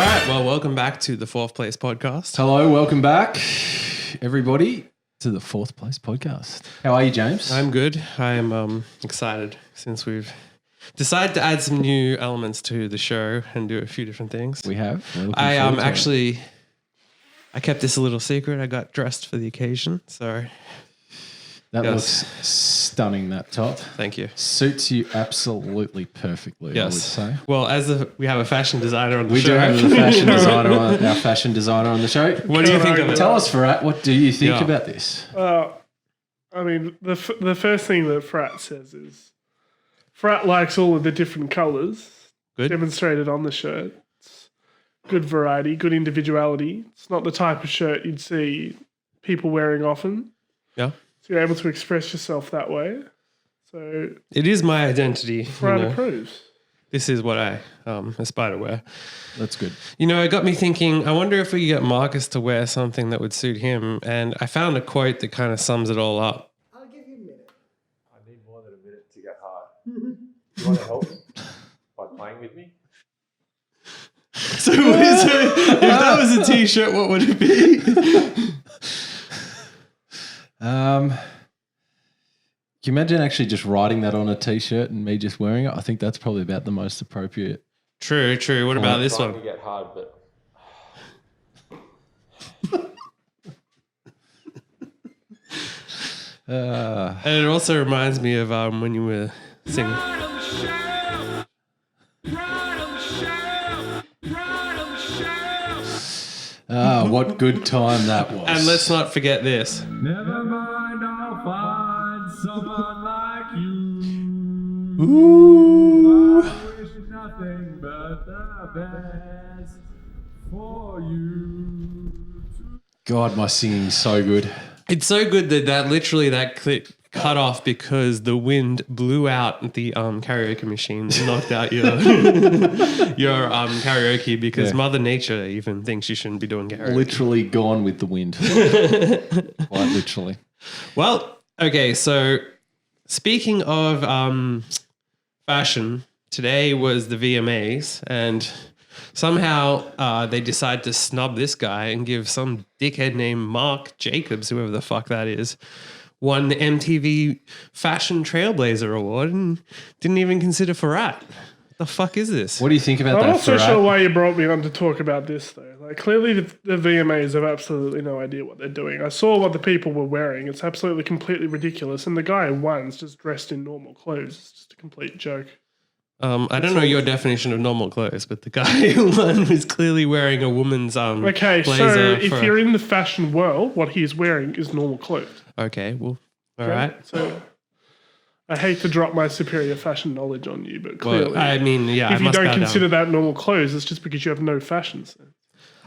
All right, well, welcome back to the Fourth Place Podcast. Hello, welcome back, everybody, to the Fourth Place Podcast. How are you, James? I'm good. I am excited since we've decided to add some new elements to the show and do a few different things. We have. I kept this a little secret. I got dressed for the occasion, so that looks stunning. That top, thank you. Suits you absolutely perfectly. Yes. I would say. Well, we have a fashion designer on the we show. We do have our fashion designer on the show. What do you think of it? Tell us, Frat, what do you think about this? I mean, the first thing that Frat says is Frat likes all of the different colours demonstrated on the shirt. It's good variety, good individuality. It's not the type of shirt you'd see people wearing often. Yeah. So you're able to express yourself that way. So it is my identity. Frat approves. This is what I aspire to wear. That's good. You know, it got me thinking, I wonder if we could get Marcus to wear something that would suit him. And I found a quote that kind of sums it all up. I'll give you a minute. I need more than a minute to get hard. You want to help by playing with me? So if that was a t-shirt, what would it be? Can you imagine actually just writing that on a t-shirt and me just wearing it? I think that's probably about the most appropriate. True. What about this Trying one? to get hard, but And it also reminds me of when you were singing. What good time that was. And let's not forget this. never mind, I'll find someone like you. Ooh. I wish nothing but the best for you. God, my singing's so good. It's so good that clip cut off because the wind blew out the karaoke machine and knocked out your karaoke because Mother Nature even thinks you shouldn't be doing karaoke. Literally gone with the wind. Quite literally. Well, okay, so speaking of fashion, today was the VMAs and somehow they decide to snub this guy and give some dickhead named Mark Jacobs, whoever the fuck that is, won the MTV Fashion Trailblazer Award and didn't even consider Farhat. What the fuck is this? What do you think about that? I'm not so Farhat? sure why you brought me on to talk about this, though. Like, clearly the VMAs have absolutely no idea what they're doing. I saw what the people were wearing. It's absolutely completely ridiculous. And the guy who won's just dressed in normal clothes. It's just a complete joke. I don't know your definition of normal clothes, but the guy who won was clearly wearing a woman's Okay, so blazer. if you're in the fashion world, what he's wearing is normal clothes. Okay, well, all Okay? right. So I hate to drop my superior fashion knowledge on you, but clearly, Well, I mean, yeah, if you don't consider that normal clothes, it's just because you have no fashion sense.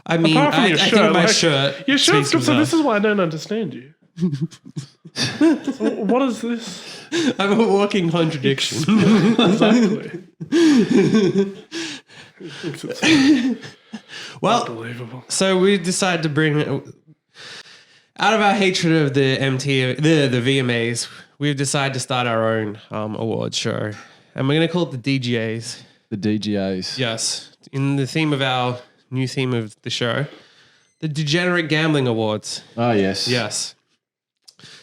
I mean, Apart from I your think shirt, my like, shirt. Your shirt's speaks good, so for this is why I don't understand you. So what is this? I'm a walking contradiction. Exactly. Well, Unbelievable. so we decided to bring out of our hatred of the the VMAs. We've decided to start our own awards show, and we're going to call it the DGAs. The DGAs. Yes, in the theme of our new theme of the show, the Degenerate Gambling Awards. Oh, yes. Yes.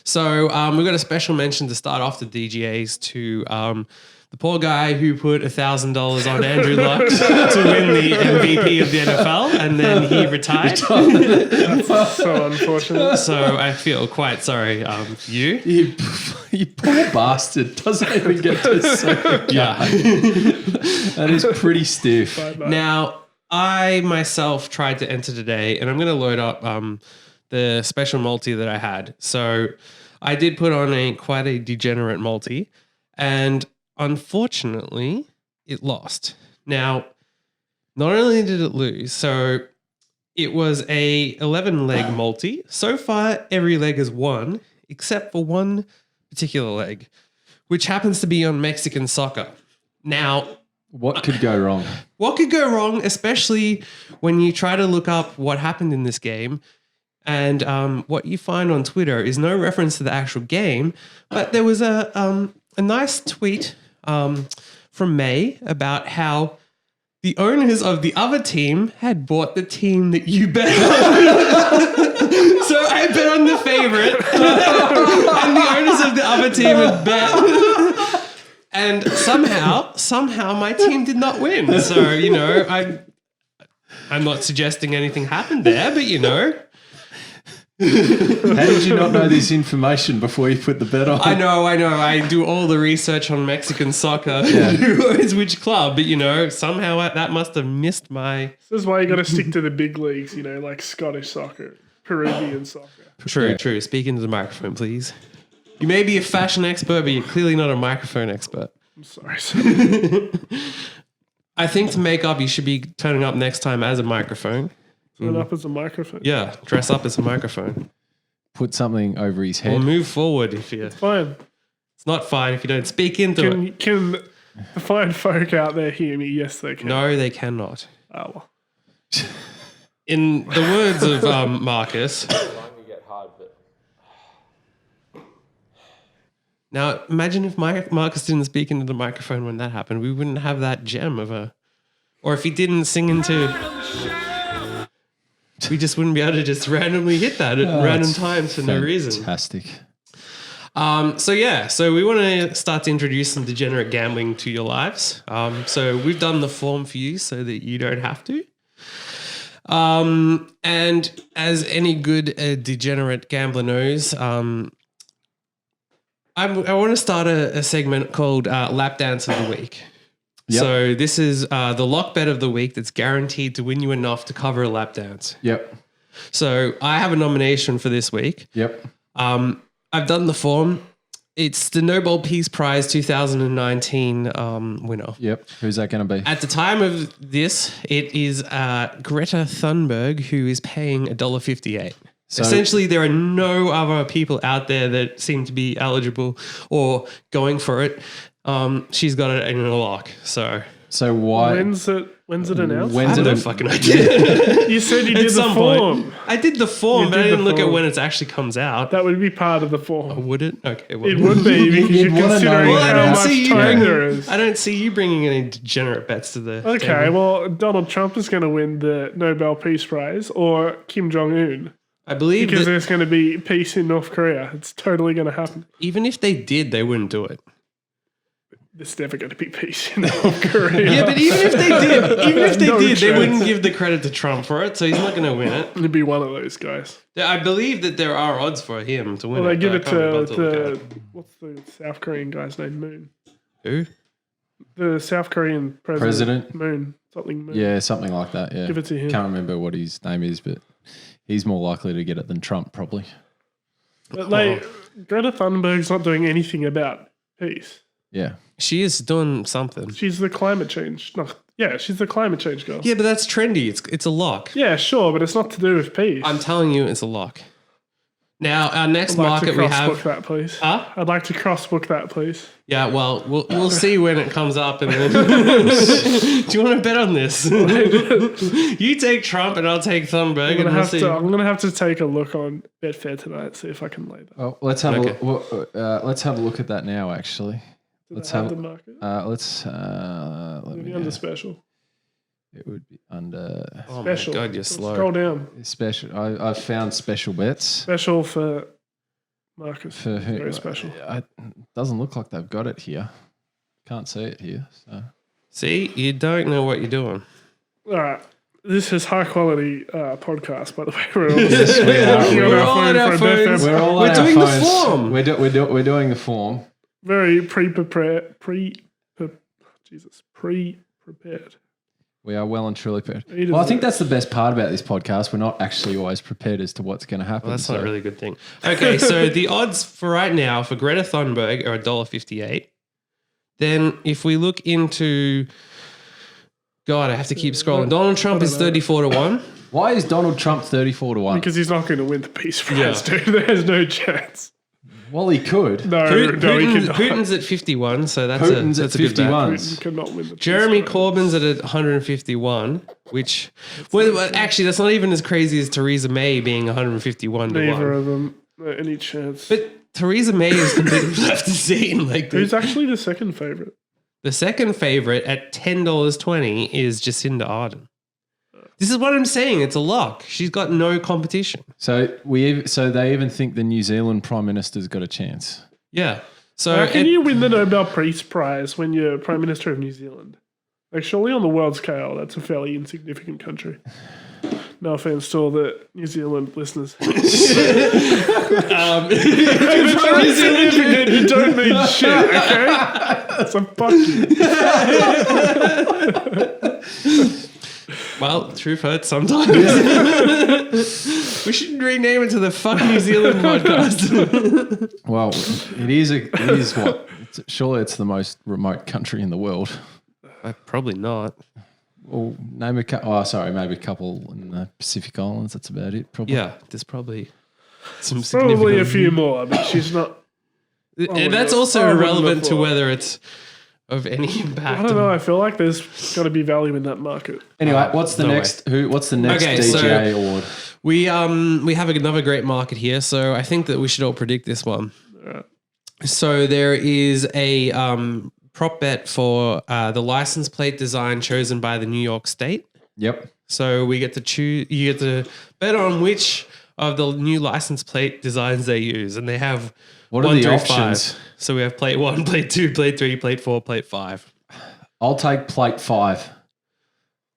So we've got a special mention to start off the DGAs to the poor guy who put $1,000 on Andrew Luck to win the MVP of the NFL, and then he retired. That's so unfortunate. So I feel quite sorry for you. You poor bastard. Doesn't even get to say it. Yeah. That is pretty stiff. Bye-bye. Now, I myself tried to enter today, and I'm going to load up the special multi that I had. So I did put on quite a degenerate multi, and unfortunately, it lost. Now, not only did it lose, so it was a 11-leg multi. So far, every leg has won, except for one particular leg, which happens to be on Mexican soccer. Now, What could go wrong? what could go wrong, especially when you try to look up what happened in this game? And what you find on Twitter is no reference to the actual game, but there was a nice tweet from May about how the owners of the other team had bought the team that you bet on. So I bet on the favorite, and the owners of the other team had bet. And somehow my team did not win. So, I'm not suggesting anything happened there, but How did you not know this information before you put the bet on? I know. I do all the research on Mexican soccer, who owns which club, but somehow that must have missed my... This is why you got to stick to the big leagues, like Scottish soccer, Peruvian soccer. True. Speak into the microphone, please. You may be a fashion expert, but you're clearly not a microphone expert. I'm sorry. I think to make up, you should be turning up next time as a microphone. Turn up as a microphone. Yeah, dress up as a microphone. Put something over his head. Or move forward if you... Fine. It's not fine if you don't speak into it. Can the fine folk out there hear me? Yes, they can. No, they cannot. Oh, well. In the words of Marcus... Now, imagine if Marcus didn't speak into the microphone when that happened. We wouldn't have that gem of a... Or if he didn't sing into... We just wouldn't be able to just randomly hit that at random times for no reason. Fantastic. So we want to start to introduce some degenerate gambling to your lives. So we've done the form for you so that you don't have to. And as any good degenerate gambler knows... I want to start a segment called Lap Dance of the Week. Yep. So this is the lock bet of the week that's guaranteed to win you enough to cover a lap dance. Yep. So I have a nomination for this week. Yep. I've done the form. It's the Nobel Peace Prize 2019 winner. Yep. Who's that going to be? At the time of this, it is Greta Thunberg, who is paying $1.58. So essentially, there are no other people out there that seem to be eligible or going for it. She's got it in a lock. So why? When's it announced? I have no fucking idea. You said you did the form. I did the form, but I didn't look at when it actually comes out. That would be part of the form. Oh, would it? Okay. Well, it would be because you're considering how much time there is. I don't see you bringing any degenerate bets to the Okay, table. well, Donald Trump is going to win the Nobel Peace Prize or Kim Jong-un. I believe because there's going to be peace in North Korea. It's totally going to happen. Even if they did, they wouldn't do it. There's never going to be peace in North Korea. Yeah, but even if they did, they wouldn't give the credit to Trump for it, so he's not going to win it. It'd be one of those guys. I believe that there are odds for him to win. Well, they give it to what's the South Korean guy's name? Moon. Who? The South Korean president. Moon. Something Moon. Yeah, something like that. Yeah. Give it to him. Can't remember what his name is, but he's more likely to get it than Trump, probably. But Greta Thunberg's not doing anything about peace. Yeah. She is doing something. She's the climate change. She's the climate change girl. Yeah, but that's trendy. It's a lock. Yeah, sure, but it's not to do with peace. I'm telling you, it's a lock. Now, our next market we have... I'd like to cross-book that, please. Huh? I'd like to cross-book that, please. Yeah, well, we'll see when it comes up. And then do you want to bet on this? You take Trump and I'll take Thunberg. I'm going to have to take a look on Betfair tonight, see if I can lay that. Oh, let's have a look at that now, actually. Let's have the market. Let me under special. It would be under special. Oh my God, you're slow. Scroll down. Special. I've found special bets. Special for Marcus. For who? Very special. It doesn't look like they've got it here. Can't see it here. So. See, you don't know what you're doing. All right. This is high quality podcast, by the way. We're all, we're all on our phones. We're doing the form. We're doing the form. Very pre-prepared. We are well and truly prepared. Well, I think that's the best part about this podcast. We're not actually always prepared as to what's going to happen. Well, that's not a really good thing. Okay, so the odds for right now for Greta Thunberg are $1.58. Then if we look into... God, I have to keep scrolling. Donald Trump is 34-1. Why is Donald Trump 34-1? Because he's not going to win the Peace Prize, dude. There's no chance. Well, he could. No, he cannot. Putin's at 51, so that's Putin's a at good bet. 51. Putin cannot win the Jeremy Peace Prize. Corbyn's at 151, which... Well, actually, that's not even as crazy as Theresa May being 151 to 1. Neither of them any chance. But Theresa May is completely left the scene. Who's actually the second favourite? The second favorite at $10.20 is Jacinda Ardern. This is what I'm saying. It's a lock. She's got no competition. So they even think the New Zealand Prime Minister's got a chance. Yeah. So how can you win the Nobel Peace Prize when you're Prime Minister of New Zealand? Like, surely on the world scale, that's a fairly insignificant country. No offense to all the New Zealand listeners. If it's not insignificant, you don't mean shit, okay? So fuck you. Well, truth hurts sometimes. We should rename it to the Fuck New Zealand podcast. Well, it is what? Surely it's the most remote country in the world. Probably not. Well, name a couple. Oh, sorry, maybe a couple in the Pacific Islands. That's about it, probably. Yeah, there's probably some Probably a few more, but she's not. And that's also irrelevant to whether it's of any impact. I don't know. I feel like there's got to be value in that market. Anyway, what's the next? What's the next DGA award? We have another great market here, so I think that we should all predict this one. Right. So there is a prop bet for the license plate design chosen by the New York State. Yep. So we get to choose. You get to bet on which of the new license plate designs they use, and they have. What are the options? 5. So we have plate 1, plate 2, plate 3, plate 4, plate 5. I'll take plate 5.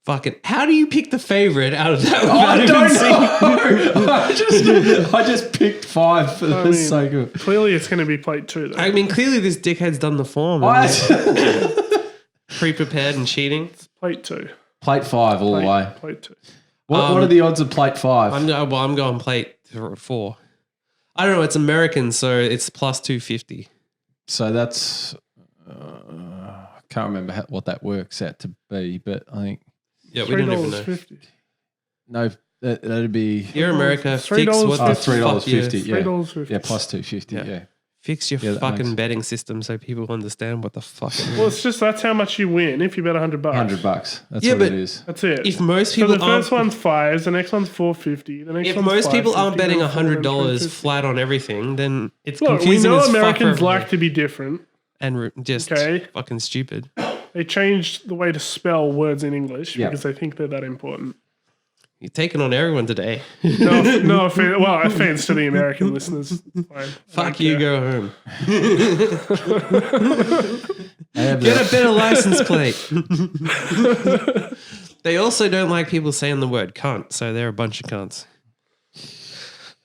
Fucking, how do you pick the favorite out of that? I don't know. I just picked 5 for the sake of it. Clearly, it's going to be plate 2, though. I mean, clearly this dickhead's done the form. Pre-prepared and cheating. It's plate 2. Plate 5 all the way. Plate 2. What are the odds of plate 5? I'm going plate 4. I don't know. It's American, so it's plus 250. So that's I can't remember what that works out to be, but I think we don't even know. $3.50. No, that'd be here in America. Fix what $3.50. Yeah, $3.50. yeah, plus 250. Yeah. Fix your fucking betting system so people understand what the fuck. Well, it's just that's how much you win if you bet $100. $100. That's what it is. That's it. If most people, so the first one's $5, the next one's $4.50. The next if one's most people aren't betting $100 flat on everything, then it's Look, confusing. We know as Americans fuck like to be different and just fucking stupid. They changed the way to spell words in English Yep. because they think they're that important. You're taking on everyone today. No offense. Well, offense to the American listeners. Fine. Fuck you, go home. Get a better license plate. They also don't like people saying the word cunt, so they're a bunch of cunts.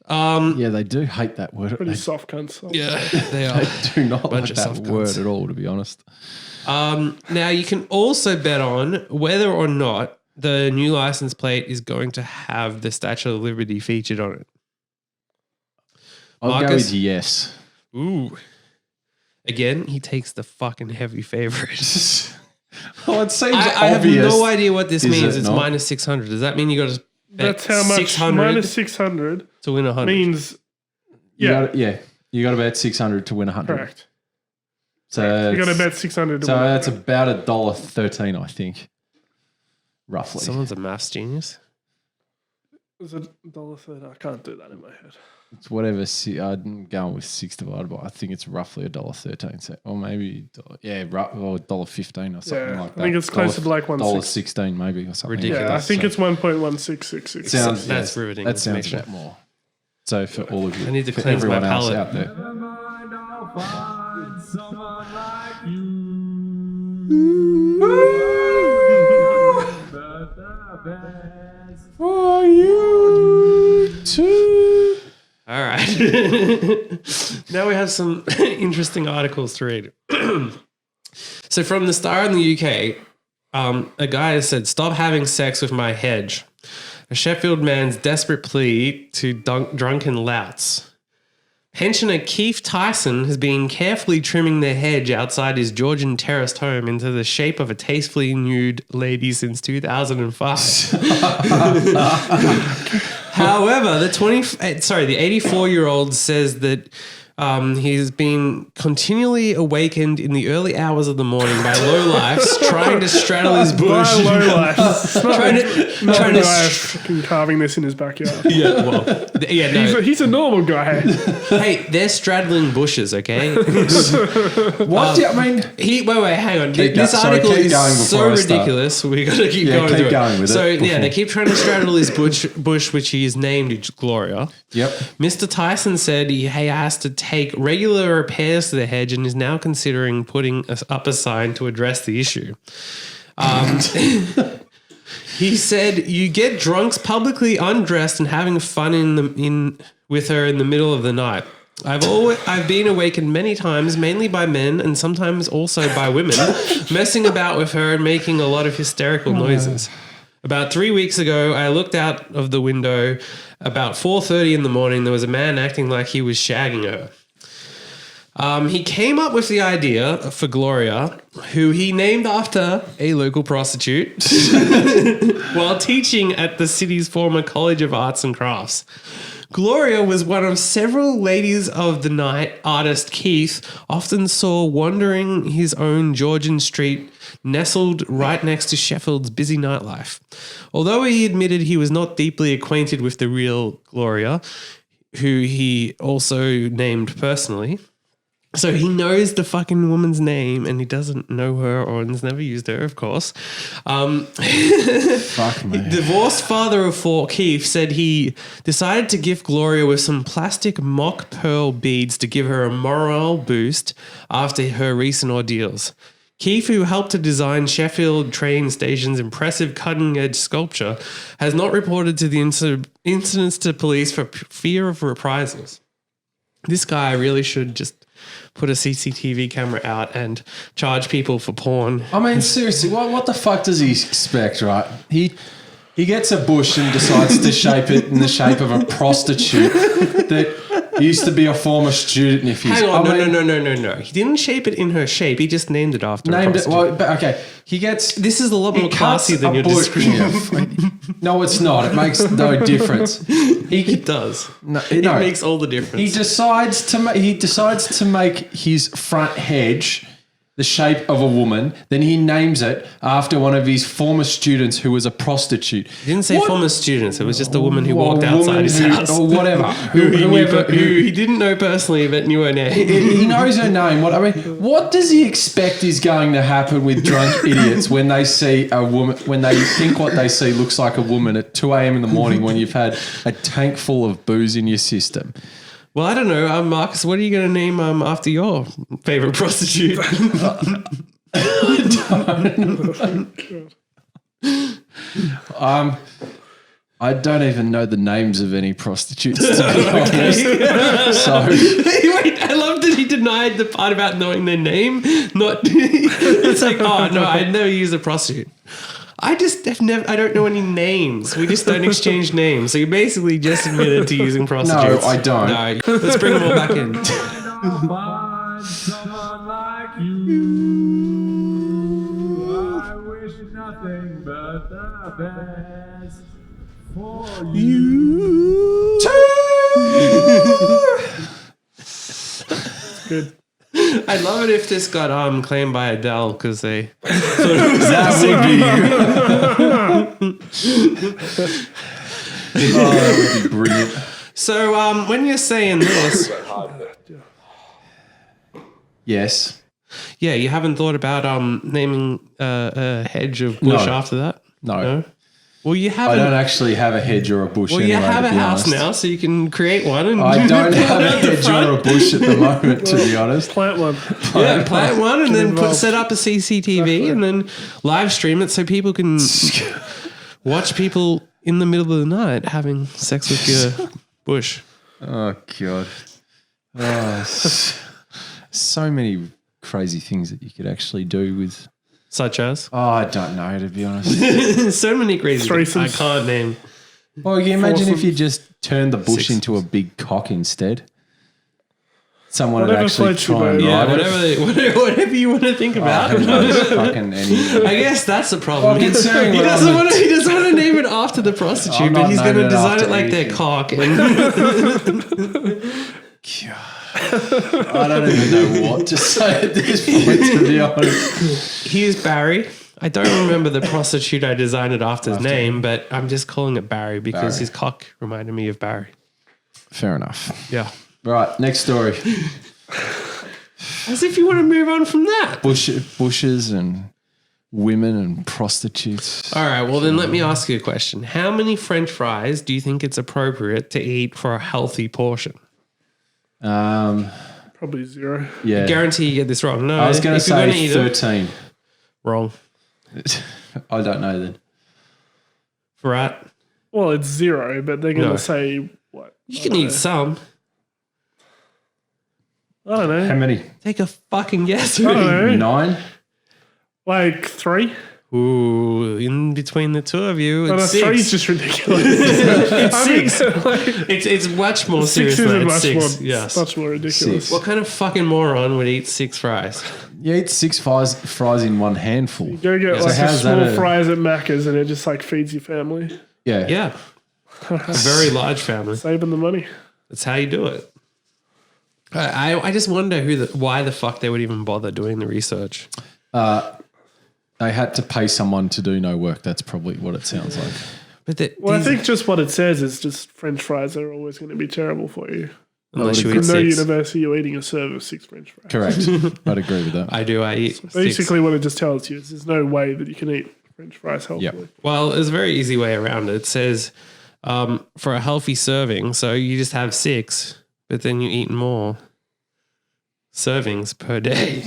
Yeah, they do hate that word. Pretty soft cunts. Yeah, they are. They do not Bunch like of that soft word cunts. at all, to be honest. Now, you can also bet on whether or not the new license plate is going to have the Statue of Liberty featured on it. I'll go with yes. Ooh. Again, he takes the fucking heavy favorite. Well, it seems I have obvious. no idea what this means. It's not? minus 600. Does that mean you got to bet That's how much 600 minus 600 to win 100? means. You Yeah, got to bet 600 to win 100. correct. So You got to bet 600 to So win. that's about $1.13, I think, roughly. Someone's a maths genius. Is it $1.30? I can't do that in my head. It's whatever. I'm going with 6 divided by. I think it's roughly $1.13, so, or maybe or $1.15 or something like that. I think it's closer to like $1.16 maybe or something. Ridiculous. Yeah, I think it's 1.1666. Sounds That's riveting That sounds a information. bit more. So for all of you, I need to for cleanse my everyone else palate. out there. For you too. All right. Now we have some interesting articles to read. So from the Star in the UK, a guy has said, "Stop having sex with my hedge." A Sheffield man's desperate plea to drunken louts. Pensioner Keith Tyson has been carefully trimming the hedge outside his Georgian terraced home into the shape of a tastefully nude lady since 2005. However, the 84-year-old says that He's been continually awakened in the early hours of the morning by lowlifes trying to straddle his bush. By lowlifes. trying to fucking carving this in his backyard. Yeah, well, yeah, no. He's a normal guy. Hey, they're straddling bushes, okay? What? I mean, wait, hang on. Keep This go- sorry, article keep is going so before I start. ridiculous. We got to keep Yeah, going. keep through it. going with it So yeah, before. they keep trying to straddle his bush, which he is named Gloria. yep. Mr. Tyson said he has to take regular repairs to the hedge and is now considering putting up a sign to address the issue. He said, "You get drunks publicly undressed and having fun with her in the middle of the night. I've been awakened many times, mainly by men and sometimes also by women, messing about with her and making a lot of hysterical noises. About 3 weeks ago, I looked out of the window. About 4:30 in the morning, there was a man acting like he was shagging her. He came up with the idea for Gloria, who he named after a local prostitute, while teaching at the city's former College of Arts and Crafts. Gloria was one of several ladies of the night artist Keith often saw wandering his own Georgian street, nestled right next to Sheffield's busy nightlife. Although he admitted he was not deeply acquainted with the real Gloria, who he also named personally. So he knows the fucking woman's name and he doesn't know her or has never used her, of course. Fuck me. Divorced father of four, Keith, said he decided to gift Gloria with some plastic mock pearl beads to give her a morale boost after her recent ordeals. Keith, who helped to design Sheffield train station's impressive cutting-edge sculpture, has not reported to the incidents to police for fear of reprisals. This guy really should just put a CCTV camera out and charge people for porn. I mean, seriously, what the fuck does he expect, right? He gets a bush and decides to shape it in the shape of a prostitute that used to be a former student. If he's Hang on, no. He didn't shape it in her shape. He just named it after a prostitute. Well, but okay, he gets. This is a lot more cuts classy than a your bush- description. Yeah, no, it's not. It makes no difference. It does. It No, makes all the difference. He decides to make his front hedge the shape of a woman. Then he names it after one of his former students who was a prostitute. He didn't say former students. It was just a woman who Well, walked a outside woman his who- house. or whatever. Who Whoever- he didn't know personally but knew her name. He knows her name. What does he expect is going to happen with drunk idiots when they see a woman, when they think what they see looks like a woman at 2 a.m. in the morning when you've had a tank full of booze in your system? Well, I don't know. Marcus, what are you going to name after your favorite prostitute? I don't even know the names of any prostitutes, to be honest. So Wait, I love that he denied the part about knowing their name. Not, it's like, oh no, I never used a prostitute. I don't know any names. We just don't exchange names. So you basically just admitted to using prostitutes. No, I don't. No, let's bring them all back in. Find someone like you. I wish nothing but the best for you. Good. I'd love it if this got claimed by Adele because they that would be brilliant. So when you're saying this, Yes. yeah, you haven't thought about naming a hedge of bush No. after that? No. Well, you I haven't. don't actually have a hedge or a bush Well, anyway, you have to a be house honest. now, so you can create one. And I don't have a At the hedge front. or a bush at the moment, to be honest. Plant one. Yeah, plant one and then involved. set up a CCTV and then live stream it so people can watch people in the middle of the night having sex with your bush. Oh, God. Oh, so many crazy things that you could actually do with. Such as? Oh, I don't know, to be honest. So many crazy things I Threesomes. can't name. Well, can you imagine if Foursomes. you just turned the bush Six. into a big cock instead? Someone would Whatever actually floats your try and boat. Yeah, ride it. whatever you want to think about. Who knows? Fucking any. I guess that's the problem. Well, considering he we're doesn't on the- want to. He doesn't want to name it after the prostitute, I'm but not he's going to naming it design after it like their anything. cock. And God. I don't even know what to say at this point, to be honest. Here's Barry. I don't remember the prostitute I designed it after his name, but I'm just calling it Barry because his cock reminded me of Barry. Fair enough. Yeah. Right, next story. As if you want to move on from that. Bushes and women and prostitutes. All right, well then let me ask you a question. How many French fries do you think it's appropriate to eat for a healthy portion? Probably 0. Yeah. I guarantee you get this wrong. No, I was going to say 13. Wrong. I don't know then. Right? Well, it's 0, but they're going to say what? You can eat some. I don't know. How many? Take a fucking guess. I don't know. 9? Like 3? Ooh, in between the two of you, No, it's 3 is 6. just ridiculous. It's 6. Like, It's much more 6 serious is than much 6. more, Yes. much more ridiculous. 6. What kind of fucking moron would eat 6 fries? You eat 6 fries in one handful. Go get So like a how's that small a- fries at Macca's and it just like feeds your family. Yeah. Yeah. A very large family. Saving the money. That's how you do it. I just wonder why the fuck they would even bother doing the research. They had to pay someone to do no work. That's probably what it sounds like. But Well, I think just what it says is just French fries are always going to be terrible for you. unless you From eat From no 6. university, you're eating a serve of 6 French fries. Correct. I'd agree with that. I do. I eat 6. Basically, what it just tells you is there's no way that you can eat French fries healthily. Well, there's a very easy way around it. It says for a healthy serving, so you just have 6, but then you eat more servings per day.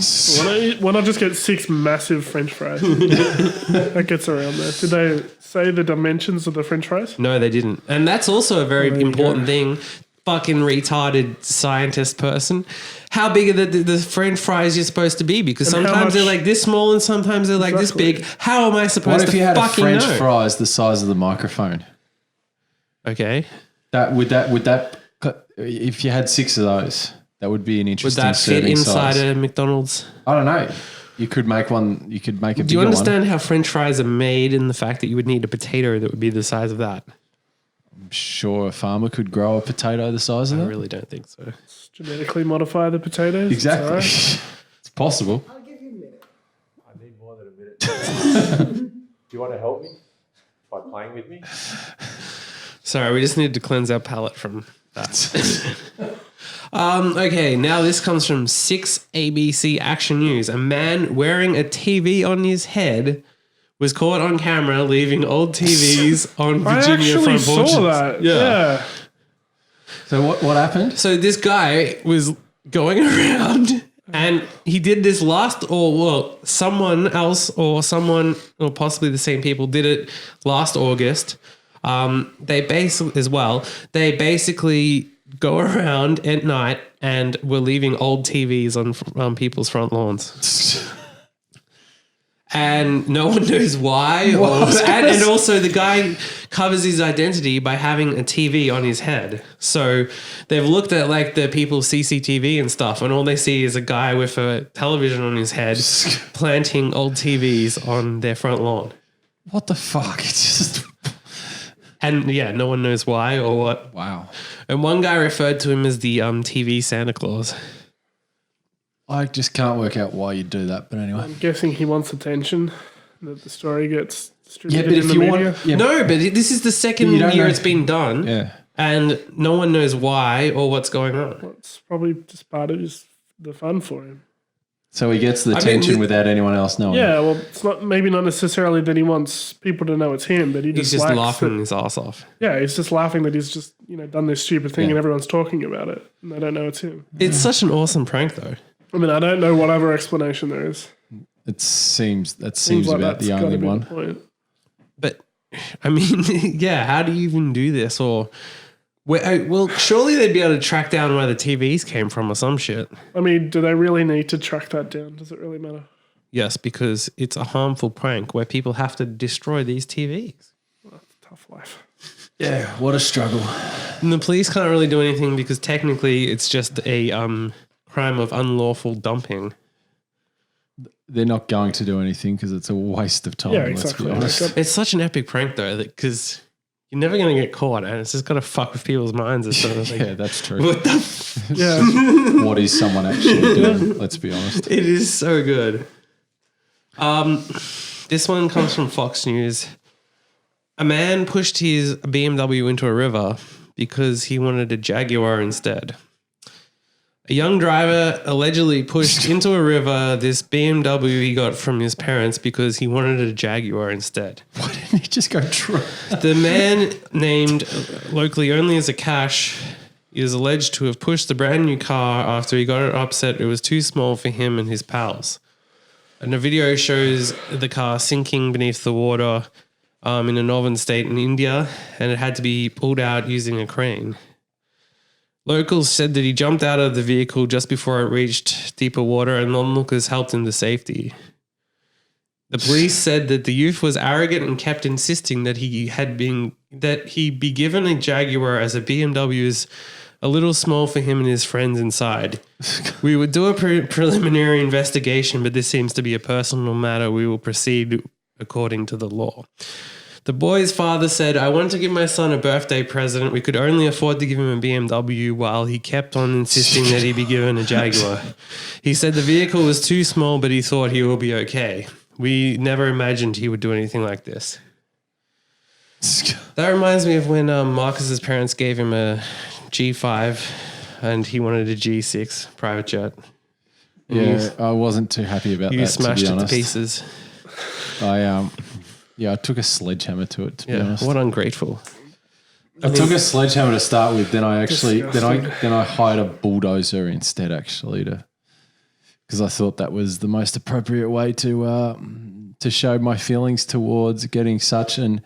Why not just get 6 massive French fries? That gets around there. Did they say the dimensions of the French fries? No, they didn't. And that's also a very There you important go. thing. Fucking retarded scientist person. How big are the French fries you're supposed to be? Because And how sometimes they're much- like this small and sometimes they're like Exactly. this big. How am I supposed What if to you had a fucking French know? fries the size of the microphone? Okay. Would that if you had 6 of those, that would be an Would interesting that fit serving inside size. a McDonald's? I don't know. You could make one. You could make a Do bigger you one. understand how French fries are made and the fact that you would need a potato that would be the size of that? I'm sure a farmer could grow a potato the size of I that. really don't think so. Genetically modify the potatoes? It's Exactly. all right. It's possible. I need more than a minute. Do you want to help me by playing with me? Sorry, we just needed to cleanse our palate from that. Okay, now this comes from 6 ABC Action News. A man wearing a TV on his head was caught on camera leaving old TVs on I Virginia actually front porches. saw that. Yeah. Yeah. So what happened? So this guy was going around and he did this someone else or possibly the same people did it last August. They basically go around at night and were leaving old TVs on people's front lawns. And no one knows why. And also the guy covers his identity by having a TV on his head. So they've looked at like the people's CCTV and stuff, and all they see is a guy with a television on his head planting old TVs on their front lawn. What the fuck? It's just And yeah, no one knows why or what. wow. And one guy referred to him as the TV Santa Claus. I just can't work out why you do that. But anyway. I'm guessing he wants attention, that the story gets Yeah, distributed but in if the you media. want, yeah, No, but this is the second You don't year know. it's been done. yeah. And no one knows why or what's going on. Well, it's probably just part of just the fun for him. So he gets the I mean, attention without anyone else knowing. Yeah, well, it's not necessarily that he wants people to know it's him, but he He's just just likes laughing that- his ass off. yeah, he's just laughing that he's just done this stupid thing Yeah. and everyone's talking about it and they don't know it's him. It's such an awesome prank, though. I mean, I don't know what other explanation there is. It seems Seems about that's the gotta only be one. the point. But I mean, yeah, how do you even do this? Or well, surely they'd be able to track down where the TVs came from or some shit. I mean, do they really need to track that down? Does it really matter? Yes, because it's a harmful prank where people have to destroy these TVs. Tough life. Yeah, what a struggle. And the police can't really do anything because technically it's just a crime of unlawful dumping. They're not going to do anything because it's a waste of time. Yeah, Let's exactly. be honest. It's such an epic prank though, because you're never going to get caught, and it's just got to fuck with people's minds. Or something. Yeah, that's true. What the Yeah. What is someone actually doing? Let's be honest. It is so good. This one comes from Fox News. A man pushed his BMW into a river because he wanted a Jaguar instead. A young driver allegedly pushed into a river this BMW he got from his parents because he wanted a Jaguar instead. Why didn't he just go try? The man, named locally only as a Cash, is alleged to have pushed the brand new car after he got upset it was too small for him and his pals. And the video shows the car sinking beneath the water in a northern state in India, and it had to be pulled out using a crane. Locals said that he jumped out of the vehicle just before it reached deeper water, and onlookers helped him to safety. The police said that the youth was arrogant and kept insisting that he be given a Jaguar as a BMW is a little small for him and his friends inside. We would do a preliminary investigation, but this seems to be a personal matter. We will proceed according to the law. The boy's father said, I wanted to give my son a birthday present. We could only afford to give him a BMW, while he kept on insisting that he be given a Jaguar. He said the vehicle was too small, but he thought he will be okay. We never imagined he would do anything like this. That reminds me of when Marcus's parents gave him a G5 and he wanted a G6 private jet. Yeah, I wasn't too happy about that. You smashed to be it to honest. pieces. I took a sledgehammer to it. To be honest, what ungrateful. I took a sledgehammer to start with. Then I Disgusting. then I hired a bulldozer instead, actually, because I thought that was the most appropriate way to show my feelings towards getting such an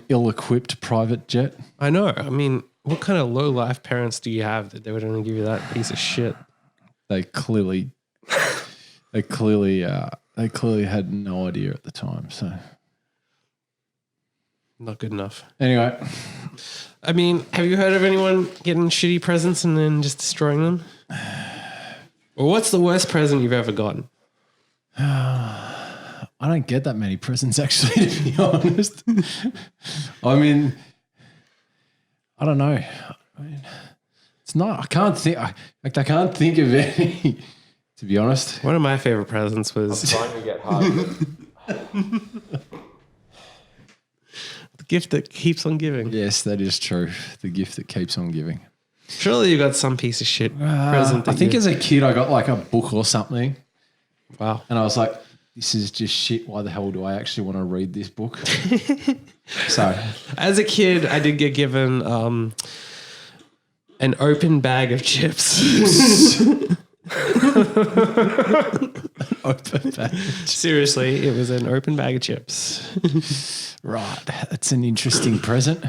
ill-equipped private jet. I know. I mean, what kind of low-life parents do you have that they would only give you that piece of shit? They clearly had no idea at the time. So Not good enough. anyway, I mean, have you heard of anyone getting shitty presents and then just destroying them? Or what's the worst present you've ever gotten? I don't get that many presents, actually, to be honest. I mean, I don't know. I mean, it's not. I can't think. I can't think of any. To be honest, One of my favorite presents was Trying to get hard. the gift that keeps on giving. yes, that is true. The gift that keeps on giving. Surely you got some piece of shit present. I think as a kid, I got like a book or something, wow. and I was like, "This is just shit. Why the hell do I actually want to read this book?" So, As a kid, I did get given an open bag of chips. open bag. Seriously, it was an open bag of chips. Right, that's an interesting present.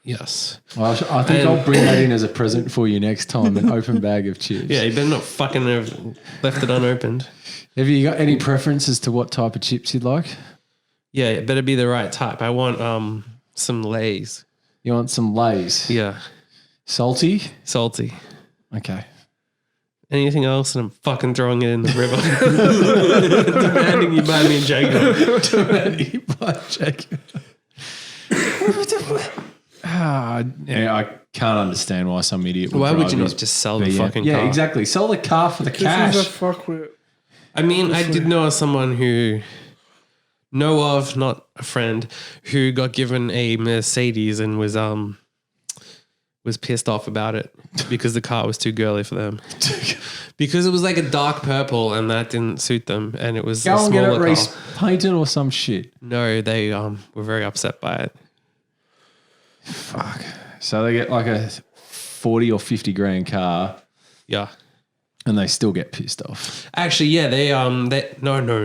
Yes. Well, I think I'll bring that in as a present for you next time. An open bag of chips. Yeah, you better not fucking have left it unopened. Have you got any preferences to what type of chips you'd like? Yeah, it better be the right type. I want some Lay's. You want some Lay's? Yeah, Salty? salty. Okay. Anything else, and I'm fucking throwing it in the river. Demanding you buy me a Jaguar. Yeah, I can't understand why some idiot would Why would drive you not his just sell the BM. fucking Yeah, car? exactly. Sell the car for the This is a cash. fuckwit. I mean, I did know someone who not a friend, who got given a Mercedes and was pissed off about it because the car was too girly for them. Because it was like a dark purple and that didn't suit them, and it was Go a and get it smaller car. painted or some shit. No, they were very upset by it. Fuck. So they get like a 40 or 50 grand car Yeah. and they still get pissed off. Actually, yeah, they no,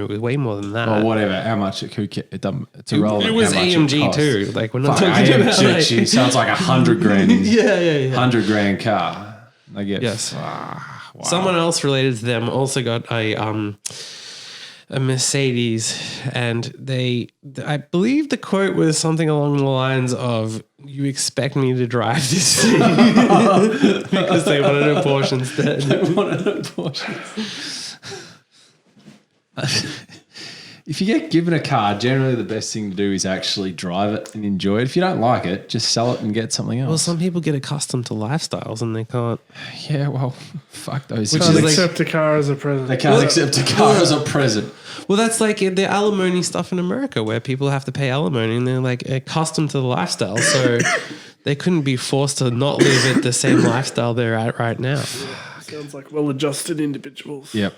it was way more than that. Or whatever, how much it could get. It doesn't, it's irrelevant. It was how much AMG costs. too. Like we're not Fuck, talking about AMG, like, sounds like 100 grand. yeah. 100 grand car. They get Yes. Wow. Someone else related to them also got a Mercedes, and I believe the quote was something along the lines of, "You expect me to drive this thing?" Because they wanted a Porsche instead. They wanted a Porsche. if you get given a car, generally the best thing to do is actually drive it and enjoy it. If you don't like it, just sell it and get something else. Well, some people get accustomed to lifestyles and they can't. Yeah, well, fuck those. Can't accept a car as a present. They can't accept a car as a present. Well, that's like the alimony stuff in America where people have to pay alimony and they're like accustomed to the lifestyle. So they couldn't be forced to not live at the same lifestyle they're at right now. Sounds like well-adjusted individuals. Yep.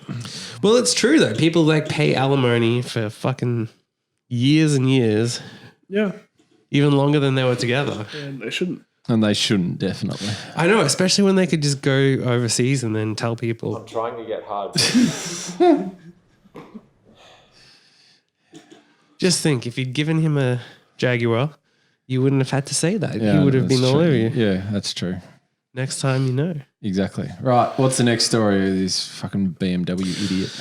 Well, it's true though. People like pay alimony for fucking years and years. Yeah. Even longer than they were together. And they shouldn't. And they shouldn't, definitely. I know, especially when they could just go overseas and then tell people. I'm trying to get hard. Just think, if you'd given him a Jaguar, you wouldn't have had to say that. Yeah, he would have that's been all true. over you. Yeah, that's true. Next time you know. Exactly. Right. What's the next story of this fucking BMW idiot?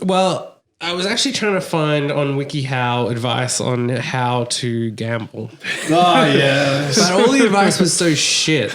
Well, I was actually trying to find on WikiHow advice on how to gamble. Oh, yeah. But all the advice was so shit.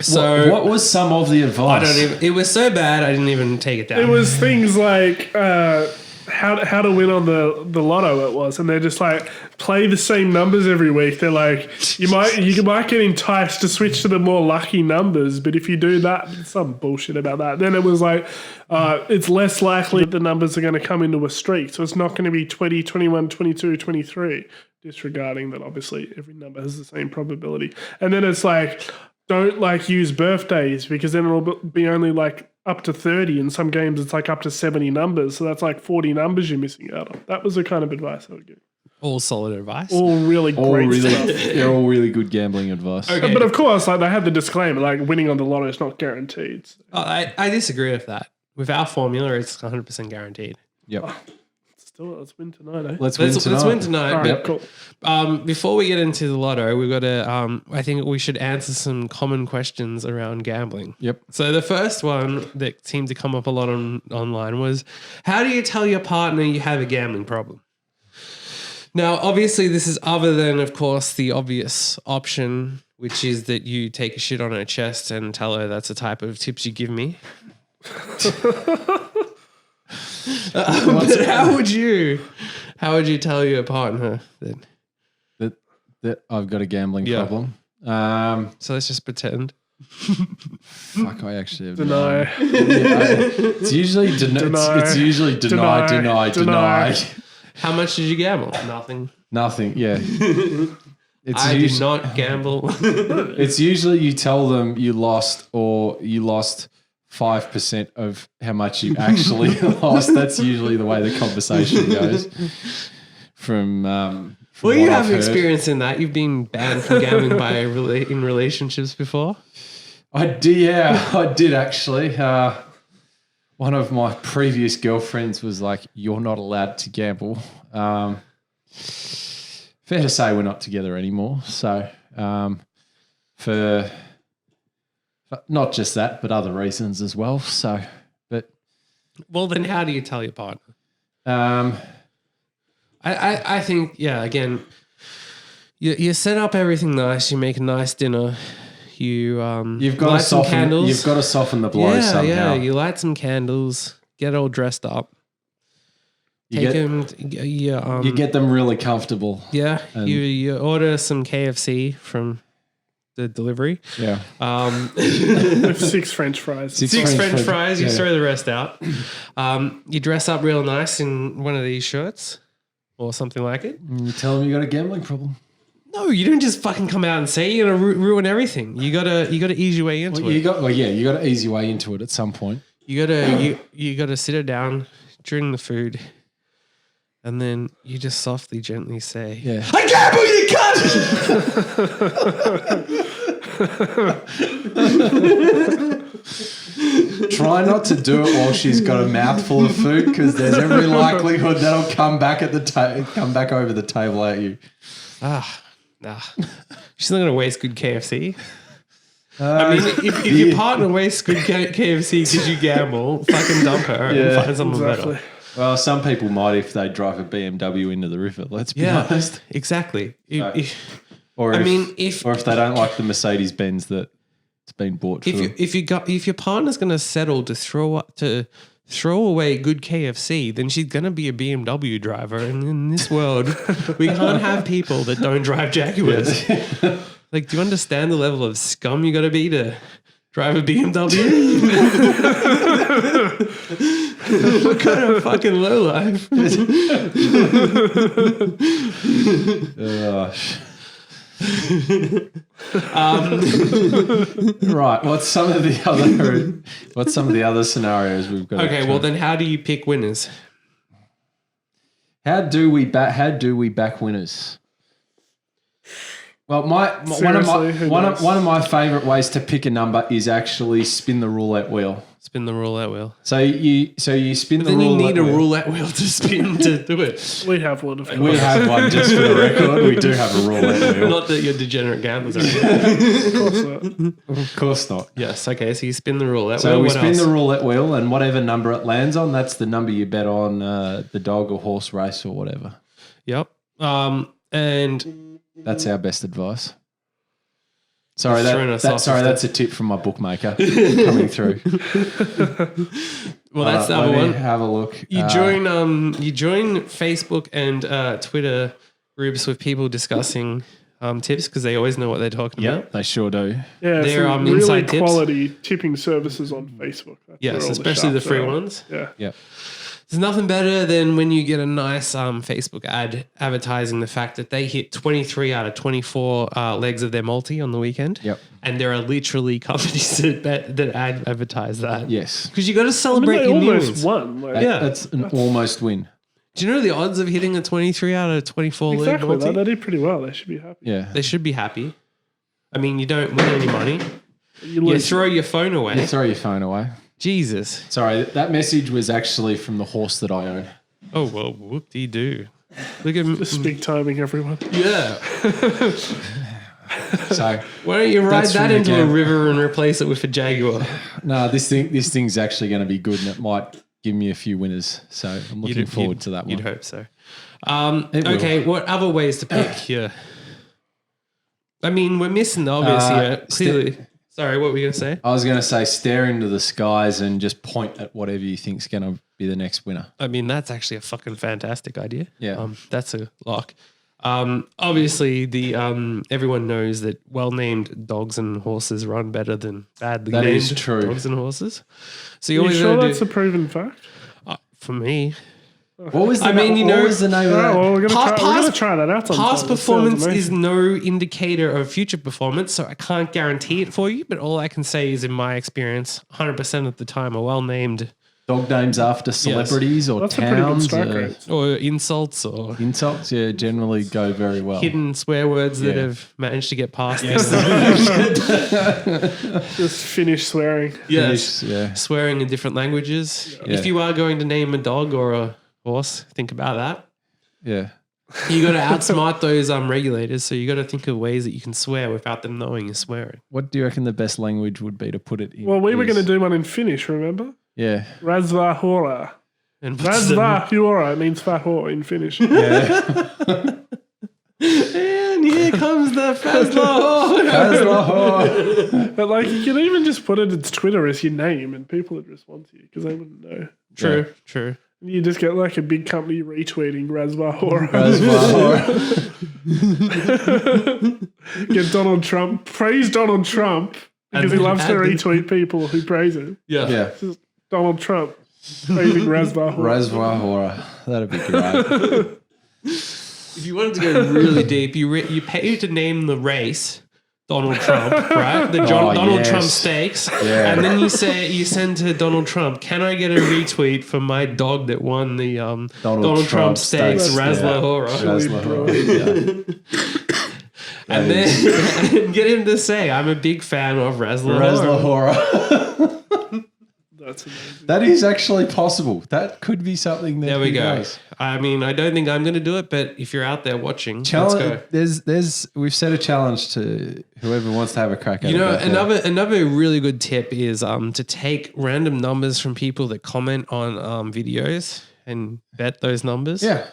So what was some of the advice? it was so bad I didn't even take it down. It was things like how to win on the lotto. It was, and they're just like play the same numbers every week. They're like you might get enticed to switch to the more lucky numbers, but if you do that, some bullshit about that. Then it was like it's less likely that the numbers are going to come into a streak, so it's not going to be 20, 21, 22, 23. Disregarding that, obviously every number has the same probability. And then it's like don't like use birthdays because then it'll be only like up to 30. In some games, it's like up to 70 numbers. So that's like 40 numbers you're missing out on. That was the kind of advice I would give. All solid advice. All really great stuff. They're all really good gambling advice. Okay. But of course, like they had the disclaimer, like winning on the lotto is not guaranteed. So. I disagree with that. With our formula, it's 100% guaranteed. Yep. Still, let's win tonight, eh? Let's win tonight. All right, Yep. cool. Before we get into the lotto, we've got to. I think we should answer some common questions around gambling. Yep. So the first one that seemed to come up a lot online was, how do you tell your partner you have a gambling problem? Now, obviously, this is other than, of course, the obvious option, which is that you take a shit on her chest and tell her that's the type of tips you give me. But how would you tell your partner that I've got a gambling problem? So let's just pretend. Fuck, I actually have Deny. It's usually deny. How much did you gamble? Nothing. Nothing. Yeah. I did not gamble. It's usually you tell them you lost 5% of how much you actually lost. That's usually the way the conversation goes. From Well, what you I've have heard. experience in that. You've been banned from gambling in relationships before. I did. Yeah, I did actually. One of my previous girlfriends was like, "You're not allowed to gamble." Fair to say, we're not together anymore. So, for not just that, but other reasons as well. So, but Well, then how do you tell your partner? um, I think, yeah, again, you set up everything nice. You make a nice dinner. you've got light to some soften. candles. You've got to soften the blow somehow. Yeah, you light some candles, get all dressed up. You Take get- them. You get them really comfortable. Yeah, and- you order some KFC from the delivery. Yeah. With 6 French fries. Six French fries. You yeah. throw the rest out. You dress up real nice in one of these shirts or something like it. And you tell them you got a gambling problem. No, you don't just fucking come out and say you're gonna ruin everything. You gotta ease your way into Well, it. you got to ease your way into it at some point. You gotta sit her down during the food, and then you just softly, gently say, Yeah. "I gamble, you cunt!" Try not to do it while she's got a mouthful of food, because there's every likelihood that'll come back over the table at you. Nah, she's not gonna waste good KFC. I mean, if your partner wastes good KFC because you gamble, fucking dump her and find someone Exactly. better. Well, some people might if they drive a BMW into the river. Let's be honest. Exactly. Or if they don't like the Mercedes Benz that it's been bought for them. if your partner's gonna settle to throw away good KFC, then she's going to be a BMW driver. And in this world, we can't have people that don't drive Jaguars. Like, do you understand the level of scum you got to be to drive a BMW? What kind of fucking low life? Right. What's some of the other scenarios we've got? Okay, well then, how do you pick winners? How do we back winners? Well, one of my favorite ways to pick a number is actually spin the roulette wheel. Spin the roulette wheel. So you spin the roulette wheel. Then you need a roulette wheel to spin to do it. We have one. We have one, just for the record. We do have a roulette wheel. Not that you're degenerate gamblers. Of course not. Of course not. Yes. Okay. So you spin the roulette wheel. So we What spin else? the roulette wheel, and whatever number it lands on, that's the number you bet on the dog or horse race or whatever. Yep. And That's our best advice. Sorry, That's throwing us off that's a tip from my bookmaker coming through. well, that's the Let other me one. have a look. You join Facebook and Twitter groups with people discussing tips because they always know what they're talking about. Yep, they sure do. Yeah, They're, some really inside tips. quality tipping services on Facebook. That's where Yes, all especially the sharps free are. ones. Yeah. Yep. There's nothing better than when you get a nice Facebook ad advertising the fact that they hit 23 out of 24 legs of their multi on the weekend. Yep. And there are literally companies that advertise that. Yes. Because you got to I celebrate mean, your they new almost wins. won. Like, Yeah. That's an almost win. Do you know the odds of hitting a 23 out of 24 leg exactly. multi? They did pretty well. They should be happy. Yeah. They should be happy. I mean, you don't win any money. You You lose. throw your phone away. You throw your phone away. Jesus. Sorry, that message was actually from the horse that I own. Oh, well, whoop-dee-doo. Look at Just big timing, everyone. Yeah. So Why don't you ride That's that from the into a game. river and replace it with a Jaguar? no, this thing's actually going to be good, and it might give me a few winners. So I'm looking forward to that one. You'd hope so. It will. Okay, what other ways to pick here? I mean, we're missing the obvious here. Clearly. Sorry, what were you going to say? I was going to say stare into the skies and just point at whatever you think's going to be the next winner. I mean, that's actually a fucking fantastic idea. Yeah. That's a lock. Obviously, the everyone knows that well-named dogs and horses run better than badly That named is true. dogs and horses. So you You always sure gotta that's a proven fact? for me. What was the, I mean, you what know- was the name Oh, of that? well, we're Pa- going to past- try that out sometime. Past That sounds performance is amazing. no indicator of future performance, so I can't guarantee it for you. But all I can say is, in my experience, 100% of the time, a well-named Dog names after celebrities or That's a pretty good towns strike or rate. or insults or insults, generally go very well. hidden swear words that Yeah. have managed to get past Just finish swearing. Yes. Yeah. Swearing in different languages. Yeah. If you are going to name a dog or a horse, think about that. Yeah. You got to outsmart those regulators, so you got to think of ways that you can swear without them knowing you're swearing. What do you reckon the best language would be to put it in? Well, we were is- going to do one in Finnish, remember? Yeah. Razvahora. And what's the- Razvahora means fahor in Finnish. Yeah. And here comes the Fazlo. But like, you can even just put it as Twitter as your name and people would respond to you because they wouldn't know. True, true. And you just get like a big company retweeting Razvahora. Get Donald Trump. Praise Donald Trump because he then loves to add the- retweet people who praise him. Yeah. Yeah. This is Donald Trump praising Razvahora. Razvahora. That'd be great. If you wanted to go really deep, you pay to name the race Donald Trump, right? The Donald yes. Trump stakes. Yeah. And then you send to Donald Trump, can I get a retweet for my dog that won the Donald Trump stakes, Razvahora? Razvahora. Yeah. And then and get him to say, I'm a big fan of Razvahora. Razvahora. That's amazing. That is actually possible. That could be something that There we he go. does. I mean, I don't think I'm going to do it, but if you're out there watching, let's go. Challenge. We've set a challenge to whoever wants to have a crack at You it. know, out there. another really good tip is to take random numbers from people that comment on videos and bet those numbers. Yeah,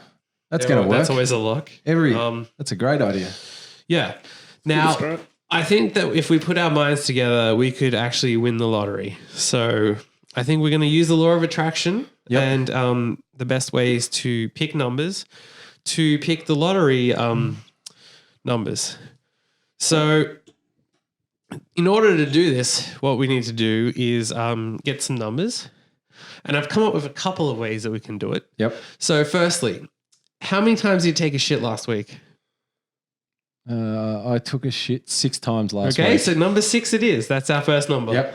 that's going to work. That's always a lock. That's a great idea. Yeah. Now, Right. I think that if we put our minds together, we could actually win the lottery. So I think we're going to use the law of attraction, Yep. and the best way is to pick numbers, to pick the lottery numbers. So, in order to do this, what we need to do is get some numbers, and I've come up with a couple of ways that we can do it. Yep. So, firstly, how many times did you take a shit last week? I took a shit 6 times last week. Okay, so number 6 it is. That's our first number. Yep.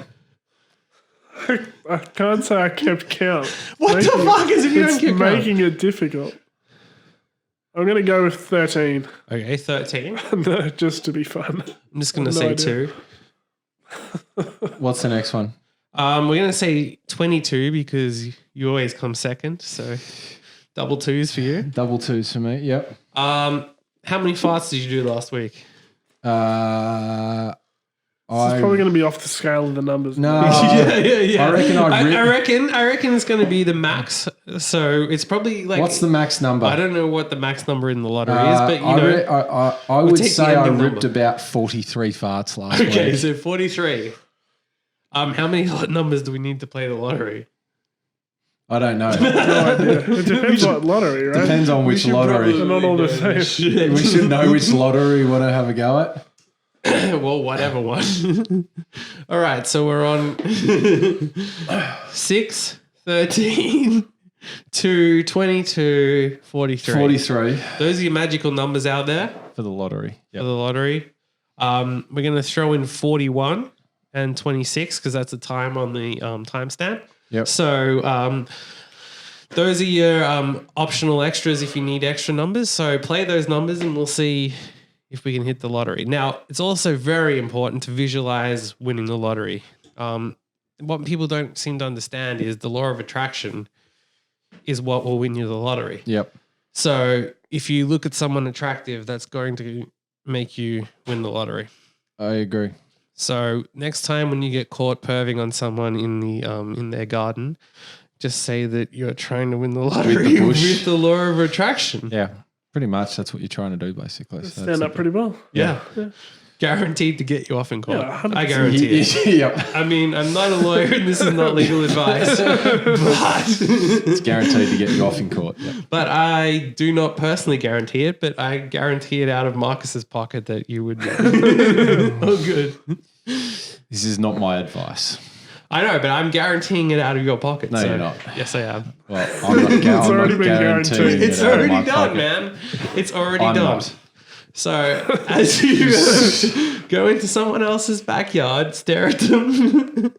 I can't say I kept count. What the fuck is if you don't keep It's count? making it difficult. I'm going to go with 13. Okay, 13. No, just to be fun. I'm just going to No say idea. 2. What's the next one? We're going to say 22 because you always come second. So double 2s for you. Double 2s for me. Yep. How many farts did you do last week? It's probably going to be off the scale of the numbers. No. yeah. I reckon I reckon it's going to be the max. So it's probably like. What's the max number? I don't know what the max number in the lottery is, but you know. I would take the say I ending ripped number. about 43 farts last Okay, week. so 43. How many numbers do we need to play the lottery? I don't know. No idea. It depends what lottery, right? Depends on which lottery. They're not all the same. We should know which lottery we want to have a go at. Well, whatever one. All right, so we're on 6, 13 to 22, 43. 43 Those are your magical numbers out there for the lottery. for the lottery. We're going to throw in 41 and 26 because that's a time on the timestamp. Yep. So those are your optional extras if you need extra numbers. So play those numbers and we'll see if we can hit the lottery. Now, it's also very important to visualize winning the lottery. What people don't seem to understand is the law of attraction is what will win you the lottery. Yep. So if you look at someone attractive, that's going to make you win the lottery. I agree. So next time when you get caught perving on someone in their garden, just say that you're trying to win the lottery with the law of attraction. Yeah. Pretty much that's what you're trying to do, basically. So Stand up pretty well. Yeah. Guaranteed to get you off in court. Yeah, 100%. I guarantee it. Yep. I mean, I'm not a lawyer and this is not legal advice, It's guaranteed to get you off in court. Yep. but I do not personally guarantee it, but I guarantee it out of Marcus's pocket that you would. Oh, good. This is not my advice. I know, but I'm guaranteeing it out of your pocket. No, so you're not. Yes, I am. Well, I'm not, It's already been guaranteeing guaranteed. it It's out of already my done, pocket. man. It's already I'm done. not. So as you go into someone else's backyard, stare at them, and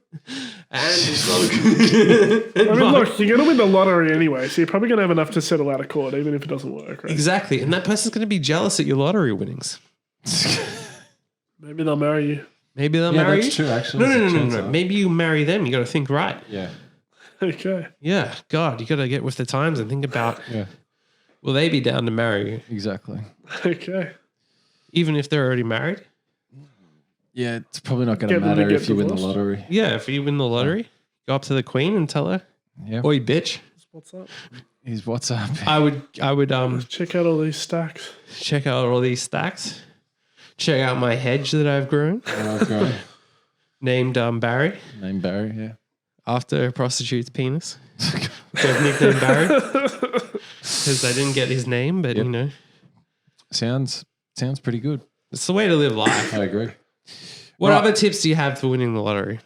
it's all good. I mean, look, you're going to win the lottery anyway, so you're probably going to have enough to settle out of court, even if it doesn't work, right? Exactly, and that person's going to be jealous at your lottery winnings. Maybe they'll marry you. Maybe they'll Yeah, marry that's you. true, actually. No. There's a chance of that. Maybe you marry them. You got to think right. Yeah. Okay. Yeah, God, you got to get with the times and think about. Yeah. Will they be down to marry you, Exactly. Okay. even if they're already married? Yeah, it's probably not going to Get them to matter get if you win the divorced. lottery. Yeah, if you win the lottery, go up to the Queen and tell her, Yeah. "Oi, bitch." What's up? He's WhatsApp. I would Check out all these stacks. check out all these stacks. Check out my hedge that I've grown, Okay. named Barry, Name Barry, yeah. after a prostitute's penis. They've nicknamed Barry because I didn't get his name, but Yep. you know, Sounds pretty good. it's the way to live life. I agree. What Right. other tips do you have for winning the lottery?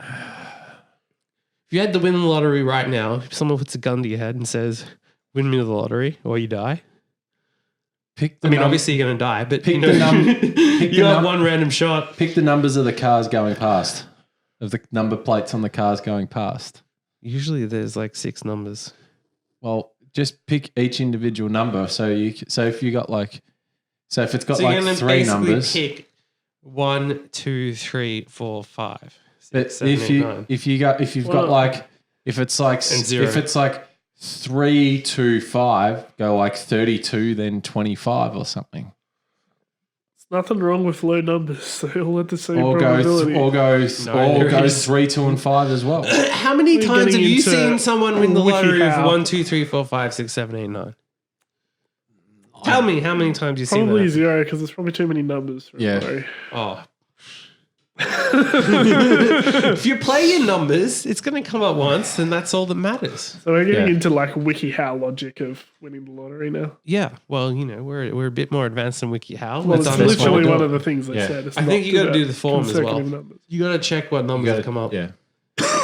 If you had to win the lottery right now, if someone puts a gun to your head and says, "Win me the lottery or you die," Pick the I mean, num- obviously you're going to die, but Pick you know, the num- you the have num- one random shot. pick the numbers of the cars going past. Of the number plates on the cars going past. Usually there's like 6 numbers. Well, just pick each individual number. So if you got like, so if it's got So you're like going to 3 basically numbers, pick 1, 2, 3, 4, 5. but 6, 7, 8, 9. if you've got like, if it's like And 0. if it's like 3, 2, 5, go like 32, then 25 or something. Nothing wrong with low numbers. They all have the same Or probability. go there is. 3, 2, and 5 as well. How many We're times have getting you into seen someone win the wiki lottery with how. 1, 2, 3, 4, 5, 6, 7, 8, 9? Tell me how many times you've seen Probably that. 0 because there's probably too many numbers. For a Yeah. lottery. Oh, If you play your numbers, it's going to come up once, and that's all that matters. So we're getting into like WikiHow logic of winning the lottery now. Yeah, well, we're a bit more advanced than WikiHow. Well, it's literally one of the things they Yeah. said. It's I think you got to about do the form as well. consecutive numbers. You got to check what numbers come up. Yeah.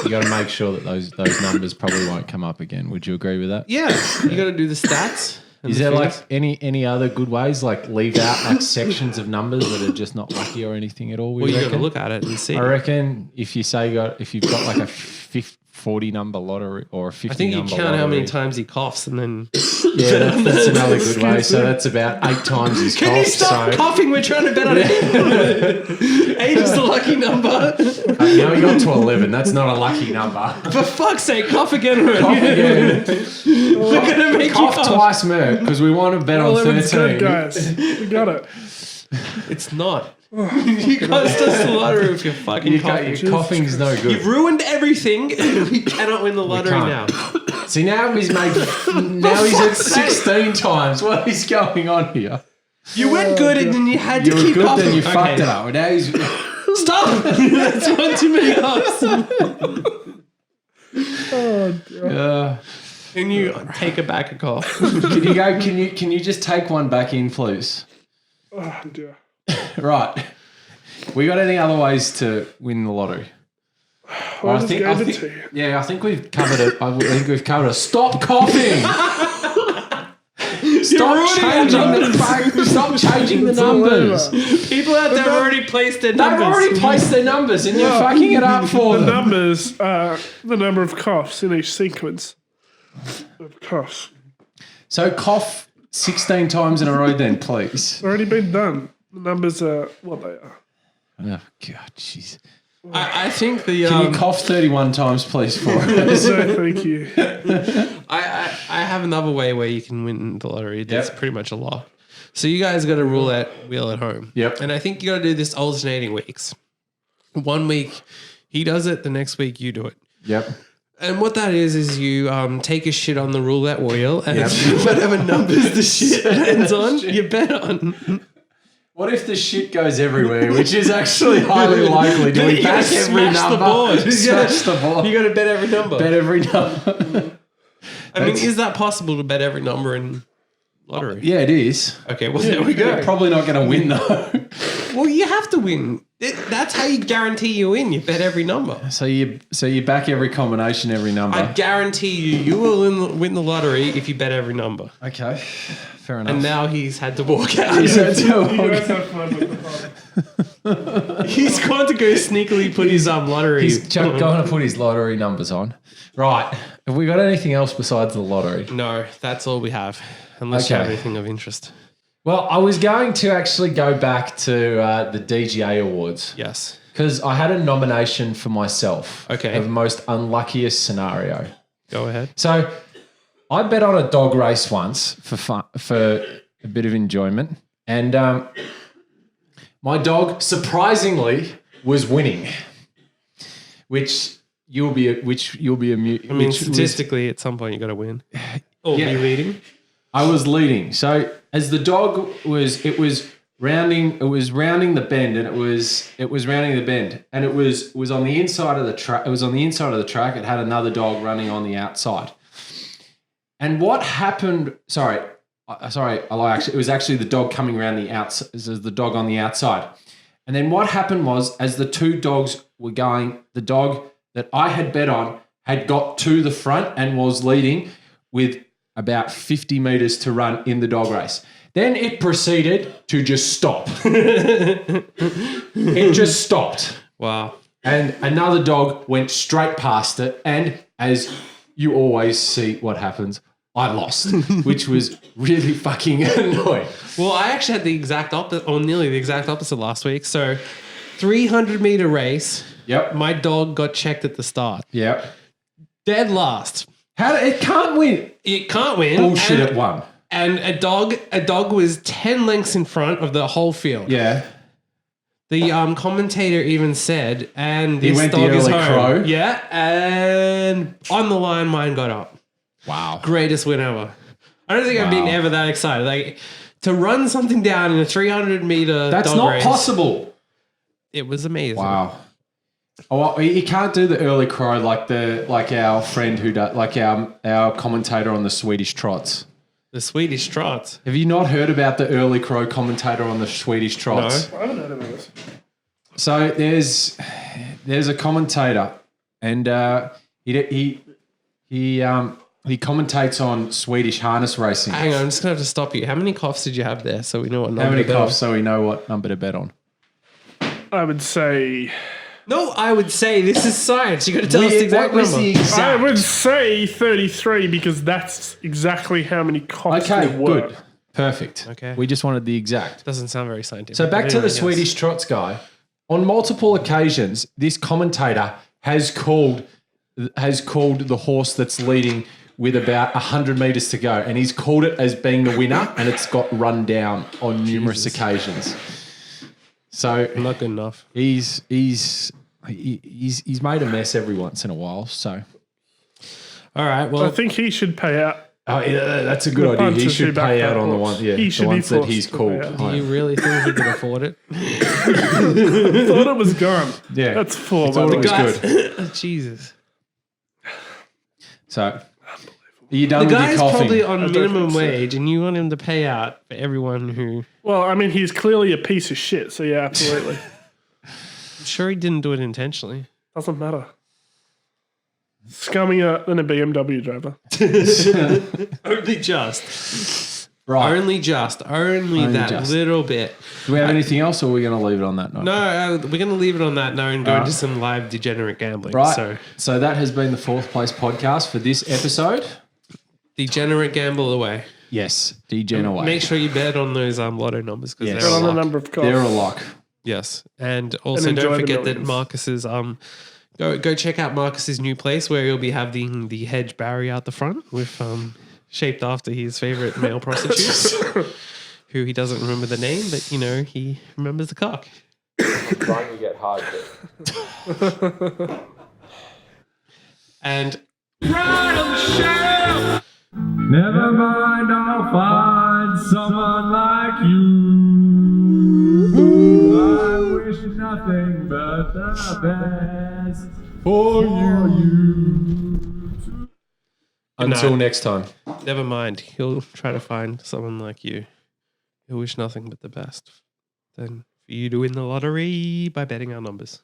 You got to make sure that those numbers probably won't come up again. Would you agree with that? Yeah, you got to do the stats. and Is the there like figures. any other good ways, like leave out like sections of numbers that are just not lucky or anything at all? Well, you got to look at it and see. I reckon if you've got like a 40 number lottery or a 50 I think you number count how many lottery- times he coughs, and then Yeah, that's another good way. So that's about 8 times his can you cost. stop coughing? We're trying to bet on it. 8 is the lucky number. Now we got to 11. That's not a lucky number. For fuck's sake, cough again already. Cough again. We're gonna make Cough you cough. twice, Merc, because we want to bet on 11's 13. good, guys. We got it. It's not. You guys just the lottery with your fucking coughing. Your coughing's no good. You've ruined everything. We cannot win the lottery now. can't. See, now he's at 16 times. What is going on here? You went good and then you had to You were keep good, coughing. then you fucked it up. Now he's... Stop! That's one too many coughs. Oh, God. Can you take it back a cough? Can you go? Can you just take one back in, please? Oh, dear. Right. We got any other ways to win the lottery? Well, I just gave it to you. Yeah, I think we've covered it. I think we've covered it. Stop coughing. Stop changing the numbers. People out there have already placed their They've numbers. already placed their numbers and you're fucking it up for The them. numbers are the number of coughs in each sequence of coughs. So cough 16 times in a row then, please. Already been done. The numbers are what they are. Oh, God, jeez. I think the Can you cough 31 times, please, for us? So thank you. I have another way where you can win the lottery. That's Yep. pretty much a lock. So you guys got a roulette wheel at home. Yep. And I think you got to do this alternating weeks. 1 week he does it, the next week you do it. Yep. And what that is you take a shit on the roulette wheel and Yep. whatever numbers the shit ends on, you bet on. What if the shit goes everywhere, which is actually highly likely? Do we You back gotta every smash the number? board. Smash the board. You got to bet every number. Bet every number. I mean, is that possible to bet every number in lottery? Yeah, it is. Okay, well, there we go. You're probably not going to win, though. Well, you have to win. That's how you guarantee you win. You bet every number. So you back every combination, every number. I guarantee you will win the lottery if you bet every number. Okay, fair enough. And now he's had to walk out. He's had to You walk guys have fun with the pod. He's going to go sneakily put his lottery. He's going to put his lottery numbers on. Right. Have we got anything else besides the lottery? No, that's all we have. Unless you Okay. have anything of interest. Well, I was going to actually go back to the DGA awards Yes. because I had a nomination for myself. Okay. Of most unluckiest scenario. Go ahead. So I bet on a dog race once for fun, for a bit of enjoyment, and my dog surprisingly was winning, which you'll be amused. I mean, statistically, at some point you got to win. Or Yeah. be leading. I was leading. So as the dog was rounding the bend, and it was rounding the bend, and it was on the inside of the track. It was on the inside of the track. It had another dog running on the outside. And what happened? Sorry, I lie. Actually, it was actually the dog coming around the outside. This is the dog on the outside. And then what happened was, as the two dogs were going, the dog that I had bet on had got to the front and was leading with about 50 meters to run in the dog race. Then it proceeded to just stop. It just stopped. Wow. And another dog went straight past it. And as you always see what happens, I lost, which was really fucking annoying. Well, I actually had the exact opposite, or nearly the exact opposite last week. So 300-meter race. Yep. My dog got checked at the start. Yep. Dead last. It can't win. It can't win. Bullshit and, at one. And a dog was 10 lengths in front of the whole field. Yeah. The commentator even said, and He this went the dog is early home. crow. Yeah, and on the line, mine got up. Wow. Greatest win ever. I don't think I've been ever that excited. Like, to run something down in a 300-meter That's dog not race, possible. It was amazing. Wow. Oh, well, you can't do the early crow like our friend who does, like our commentator on the Swedish Trots. The Swedish Trots. Have you not heard about the early crow commentator on the Swedish Trots? I haven't heard of this. So there's a commentator, and he commentates on Swedish harness racing. Hang on, I'm just gonna have to stop you. How many coughs did you have there, so we know what number? How many to bet coughs so we know what number to bet on? I would say. No, I would say this is science. You got to tell us the exact What was number. the exact? I would say 33 because that's exactly how many coughs Okay, there were. good. Perfect. Okay. We just wanted the exact. Doesn't sound very scientific. So back but to the anyway, yes. Swedish Trots guy. On multiple occasions, this commentator has called the horse that's leading with about 100 metres to go, and he's called it as being the winner, and it's got run down on numerous occasions. So Not good enough. he's made a mess every once in a while. So All right. Well, I think he should pay out. oh, yeah, that's a good idea. He punters who should back pay that out on the horse. one, yeah, He the should be ones that forced he's to pay called. out. do you really think he can afford it? Thought it was gone. Yeah, That's four. thought by it the was way. good. Jesus. So, are you done The with your guy's coughing? probably on don't minimum think so. wage, and you want him to pay out for everyone who. Well, I mean, he's clearly a piece of shit. So yeah, absolutely. I'm sure he didn't do it intentionally. Doesn't matter. Scummier than a BMW driver. Only just. Right. Only that just. little bit. Do we have anything else, or are we going to leave it on that note? No, we're going to leave it on that note and go into some live degenerate gambling. Right. So, So that has been the Fourth Place podcast for this episode. degenerate gamble away. Yes, degenerate. Make sure you bet on those lotto numbers because Yes. they're Got a on the lock. number of coughs. They're a lock. Yes, and also enjoy don't the forget that millions. Marcus's go check out Marcus's new place where he'll be having the hedge barrier out the front with shaped after his favorite male prostitutes, who he doesn't remember the name, but he remembers the cock. I'm trying to get hard, but And Never mind, I'll find someone like you. I wish nothing but the best for you. Until next time. never mind, he'll try to find someone like you. He'll wish nothing but the best. Then for you to win the lottery by betting our numbers.